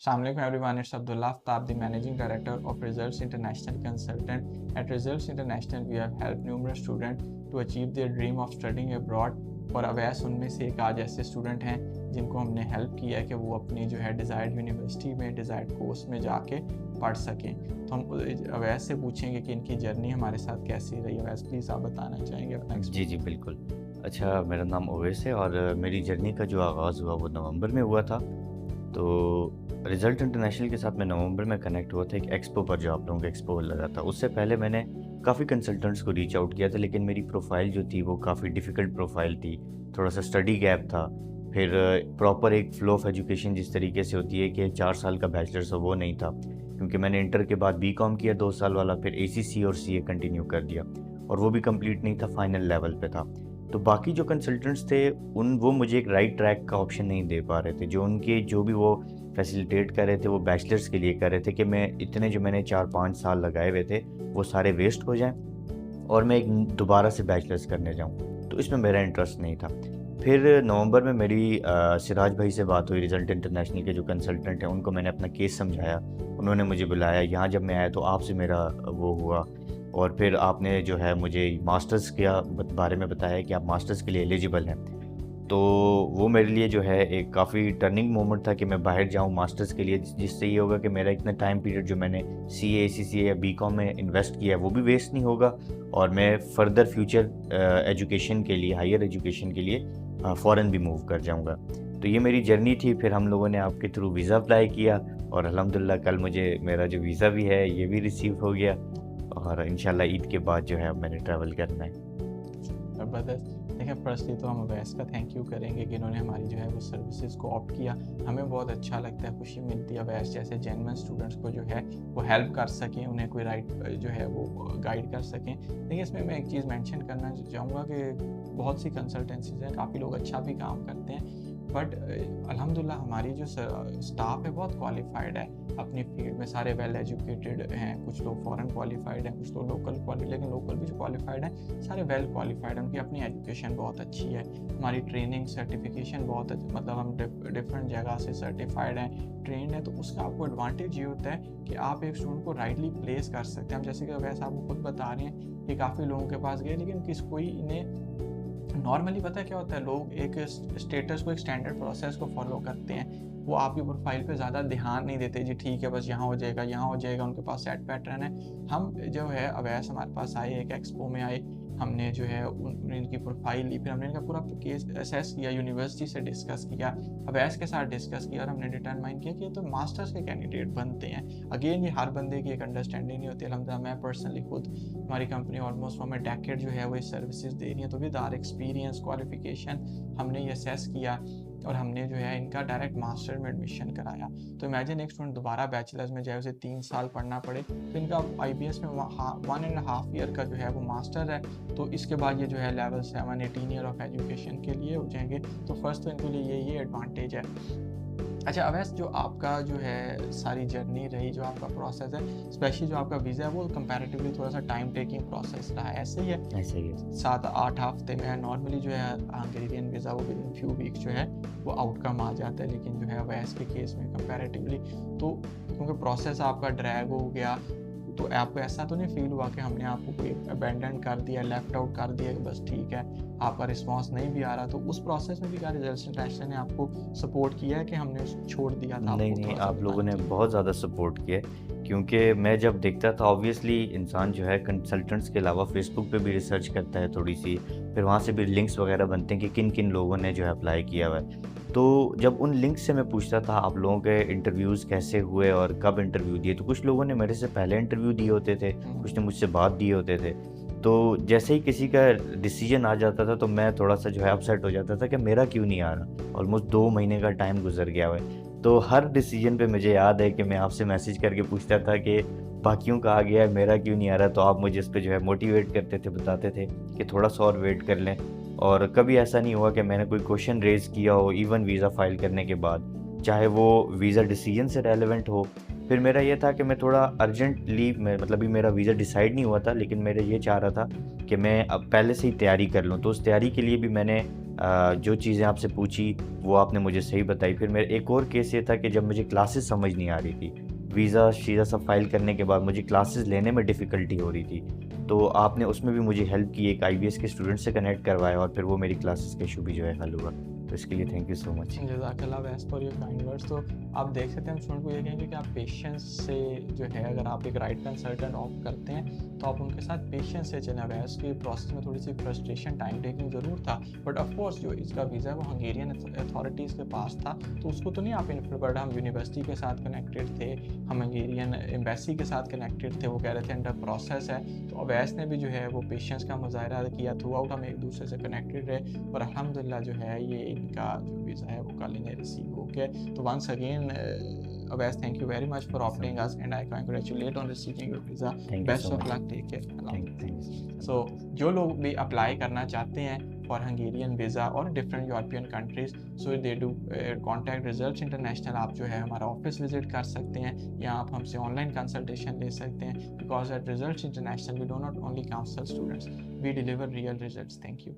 Assalamu alaikum everyone, it's Abdullah Aftab, the Managing Director of Results International Consultant. At Results International, we have helped numerous students to achieve their dream of studying abroad. और अवैस उनमें से एक आज ऐसे student हैं जिनको हमने help किया है कि वो अपनी जो है डिज़ायर्ड यूनिवर्सिटी में डिज़ायर्ड कोर्स में जाके पढ़ सकें। तो हम अवैस से पूछेंगे कि इनकी जर्नी हमारे साथ कैसी रही। अवैस प्लीज़ आप बताना चाहेंगे अपना जी, जी, बिल्कुल। अच्छा, मेरा नाम ओवैस है और मेरी जर्नी का जो आगाज़ हुआ वो नवंबर में हुआ था। तो रिज़ल्ट इंटरनेशनल के साथ मैं नवंबर में कनेक्ट हुआ था एक एक्सपो पर, जो आप लोगों का एक्सपो लगा था। उससे पहले मैंने काफ़ी कंसल्टेंट्स को रीच आउट किया था, लेकिन मेरी प्रोफ़ाइल जो थी वो काफ़ी डिफ़िकल्ट प्रोफ़ाइल थी, थोड़ा-सा स्टडी गैप था। फिर प्रॉपर एक फ़्लो ऑफ एजुकेशन जिस तरीके से होती है कि 4 साल का बैचलर्स हो, वो नहीं था। क्योंकि मैंने इंटर के बाद बीकॉम किया 2 साल वाला, फिर एसीसी और सीए कंटिन्यू कर दिया और वो भी कंप्लीट नहीं था, फाइनल लेवल पे था। तो बाकी जो कंसल्टेंट्स थे वो मुझे एक राइट ट्रैक का ऑप्शन नहीं दे पा रहे थे। जो भी वो फैसिलिटेट कर रहे थे वो बैचलर्स के लिए कर रहे थे कि मैंने 4-5 साल लगाए हुए थे वो सारे वेस्ट हो जाएँ और मैं एक दोबारा से बैचलर्स करने जाऊँ। तो इसमें मेरा इंटरेस्ट नहीं था। फिर नवंबर में मेरी सिराज भाई से बात हुई, रिज़ल्ट इंटरनेशनल के जो कंसल्टेंट हैं, उनको मैंने अपना केस समझाया। उन्होंने मुझे बुलाया यहाँ, जब मैं आया तो आपसे मेरा वो हुआ और फिर आपने जो है मुझे मास्टर्स के बारे में बताया कि आप मास्टर्स के लिए एलिजिबल हैं। तो वो मेरे लिए जो है एक काफ़ी टर्निंग मोमेंट था कि मैं बाहर जाऊँ मास्टर्स के लिए, जिससे ये होगा कि मेरा इतना टाइम पीरियड जो मैंने सीए, एसीसीए या बीकॉम में इन्वेस्ट किया है वो भी वेस्ट नहीं होगा और मैं फर्दर फ्यूचर एजुकेशन के लिए, हायर एजुकेशन के लिए फ़ॉरेन भी मूव कर जाऊँगा। तो ये मेरी जर्नी थी। फिर हम लोगों ने आपके थ्रू वीज़ा अप्लाई किया और अल्हम्दुलिल्लाह कल मुझे मेरा जो वीज़ा भी है ये भी रिसीव हो गया और इंशाल्लाह ईद के बाद जो है अब मैंने ट्रैवल करना है। ज़बरदस्त। देखिए, फर्स्टली तो हम अवैस का थैंक यू करेंगे कि इन्होंने हमारी जो है वो सर्विसेज को ऑप्ट किया। हमें बहुत अच्छा लगता है, खुशी मिलती है अवैस जैसे जेन्युइन स्टूडेंट्स को जो है वो हेल्प कर सकें, उन्हें कोई राइट जो है वो गाइड कर सकें। देखिए, इसमें मैं एक चीज़ मेंशन करना चाहूँगा कि बहुत सी कंसल्टेंसीज़ हैं, काफ़ी लोग अच्छा भी काम करते हैं, बट अल्हम्दुलिल्लाह हमारी जो स्टाफ है बहुत क्वालिफाइड है अपनी फील्ड में, सारे वेल एजुकेटेड हैं। कुछ लोग फॉरेन क्वालिफाइड हैं, कुछ लोग लोकल क्वालिफाइड, लेकिन लोकल भी जो क्वालिफाइड हैं सारे वेल क्वालिफाइड हैं। उनकी अपनी एजुकेशन बहुत अच्छी है, हमारी ट्रेनिंग सर्टिफिकेशन बहुत मतलब हम डिफरेंट जगह से सर्टिफाइड हैं, ट्रेंड है। तो उसका आपको एडवांटेज ये होता है कि आप एक स्टूडेंट को राइटली प्लेस कर सकते हैं। हम जैसे कि वैसे आपको खुद बता रहे हैं कि काफ़ी लोगों के पास गए, लेकिन कोई इन्हें नॉर्मली पता है क्या होता है, लोग एक स्टेटस को, एक स्टैंडर्ड प्रोसेस को फॉलो करते हैं। वो आपकी प्रोफाइल पे ज़्यादा ध्यान नहीं देते, जी ठीक है बस यहाँ हो जाएगा, यहाँ हो जाएगा, उनके पास सेट पैटर्न है। हम जो है अवैस हमारे पास आए, एक एक्सपो में आए, हमने जो है इनकी प्रोफाइल ली, फिर हमने इनका पूरा केस असेस किया, यूनिवर्सिटी से डिस्कस किया, अवैस के साथ डिस्कस किया और हमने डिटरमाइन किया कि ये तो मास्टर्स के कैंडिडेट बनते हैं। अगेन ये हर बंदे की एक अंडरस्टैंडिंग नहीं होती। अलहमदिल्ला मैं पर्सनली खुद, हमारी कंपनी ऑलमोस्ट फॉर डेकेड जो है वो सर्विसेज दे रही है, तो विद आवर एक्सपीरियंस क्वालिफिकेशन हमने ये असेस किया और हमने जो है इनका डायरेक्ट मास्टर में एडमिशन कराया। तो इमेजिन एक स्टूडेंट दोबारा बैचलर्स में जाए, उसे 3 साल पढ़ना पड़े, तो इनका आईबीएस में 1.5 ईयर का जो है वो मास्टर है। तो इसके बाद ये जो है लेवल 7 18 ईयर ऑफ एजुकेशन के लिए हो जाएंगे। तो फर्स्ट तो इनके लिए ये एडवांटेज है। अच्छा अवैस, जो आपका जो है सारी जर्नी रही, जो आपका प्रोसेस है, स्पेशली जो आपका वीज़ा है वो कंपैरेटिवली थोड़ा सा टाइम टेकिंग प्रोसेस रहा है, ऐसे ही है? ऐसे ही है। 7-8 हफ्ते में नॉर्मली जो है हंगेरियन वीज़ा वो विद इन फ्यू वीक्स जो है वो आउटकम आ जाता है, लेकिन जो है अवैस के केस में कंपैरेटिवली तो क्योंकि प्रोसेस आपका ड्रैग हो गया, तो आपको ऐसा तो नहीं फील हुआ कि हमने आपको कोई अबैंडन कर दिया, लेफ्ट आउट कर दिया कि बस ठीक है आपका रिस्पांस नहीं भी आ रहा? तो उस प्रोसेस में भी क्या रिजल्ट इंटरनेशनल ने आपको सपोर्ट किया है कि हमने उसको छोड़ दिया था? नहीं, आपको नहीं, थोड़ा सा आप लोगों ने बताइए। बहुत ज़्यादा सपोर्ट किया है, क्योंकि मैं जब देखता था, ऑब्वियसली इंसान जो है कंसल्टेंट्स के अलावा फेसबुक पे भी रिसर्च करता है थोड़ी-सी, फिर वहाँ से भी लिंक्स वगैरह बनते हैं कि किन-किन लोगों ने जो है अप्लाई किया हुआ है। तो जब उन लिंक्स से मैं पूछता था आप लोगों के इंटरव्यूज़ कैसे हुए और कब इंटरव्यू दिए, तो कुछ लोगों ने मेरे से पहले इंटरव्यू दिए होते थे, कुछ ने मुझसे बाद दिए होते थे। तो जैसे ही किसी का डिसीजन आ जाता था तो मैं थोड़ा-सा जो है अपसेट हो जाता था कि मेरा क्यों नहीं आ रहा? ऑलमोस्ट 2 महीने का टाइम गुज़र गया हुआ है। तो हर डिसीजन पे मुझे याद है कि मैं आपसे मैसेज करके पूछता था कि बाकियों का आ गया है, मेरा क्यों नहीं आ रहा? तो आप मुझे इस पे जो है मोटिवेट करते थे, बताते थे कि थोड़ा-सा और वेट कर लें। और कभी ऐसा नहीं हुआ कि मैंने कोई क्वेश्चन रेज़ किया हो इवन वीज़ा फ़ाइल करने के बाद, चाहे वो वीज़ा डिसीजन से रेलेवेंट हो। फिर मेरा ये था कि मैं थोड़ा अर्जेंटली, मैं मतलब अभी मेरा वीज़ा डिसाइड नहीं हुआ था, लेकिन मेरा ये चाह रहा था कि मैं अब पहले से ही तैयारी कर लूँ। तो उस तैयारी के लिए भी मैंने जो चीज़ें आपसे पूछी वो आपने मुझे सही बताई। फिर मेरा एक और केस ये था कि जब मुझे क्लासेस समझ नहीं आ रही थी, वीज़ा शीज़ा सब फाइल करने के बाद मुझे क्लासेस लेने में डिफ़िकल्टी हो रही थी, तो आपने उसमें भी मुझे हेल्प की, एक आईबीएस के स्टूडेंट से कनेक्ट करवाया और फिर वो मेरी क्लासेस का इशू भी जो है हल हुआ। तो इसके लिए थैंक यू सो मच। जज़ाकल्लाह वैस फॉर योर काइंड वर्ड्स। तो आप देख सकते हैं, हम स्टूडेंट को ये कहेंगे कि आप पेशेंस से जो है, अगर आप एक राइट कंसल्टेंट ऑप्ट करते हैं तो आप उनके साथ पेशेंस से चलें। वैस के प्रोसेस में थोड़ी सी फ्रस्ट्रेशन, टाइम टेकिंग ज़रूर था, बट ऑफ कोर्स जो इसका वीज़ा है वो हंगेरियन अथॉरिटीज़ के पास था, तो उसको तो नहीं आप बट हम यूनिवर्सिटी के साथ कनेक्टेड थे, हम हंगेरियन एम्बेसी के साथ कनेक्टेड थे, वो कह रहे थे अंडर प्रोसेस है। तो अवैस ने भी जो है वो पेशेंस का मुजाहरा किया, थ्रू आउट हम एक दूसरे से कनेक्टेड रहे और अल्हम्दुलिल्लाह जो है ये इनका जो वीज़ा है वो कल इन्हें रिसीव हो गया। तो once again Awais, thank you very much for opting us and I congratulate on receiving your visa. Thank you best so of much. Luck, take care. Thank so जो लोग भी अप्लाई करना चाहते हैं फॉर हंगेरियन वीज़ा और different European countries, so they do contact results international. आप जो है हमारा ऑफिस विजिट कर सकते हैं या आप हमसे ऑनलाइन कंसल्टेशन ले सकते हैं, because at results international we do not only counsel students, we deliver real results. Thank you.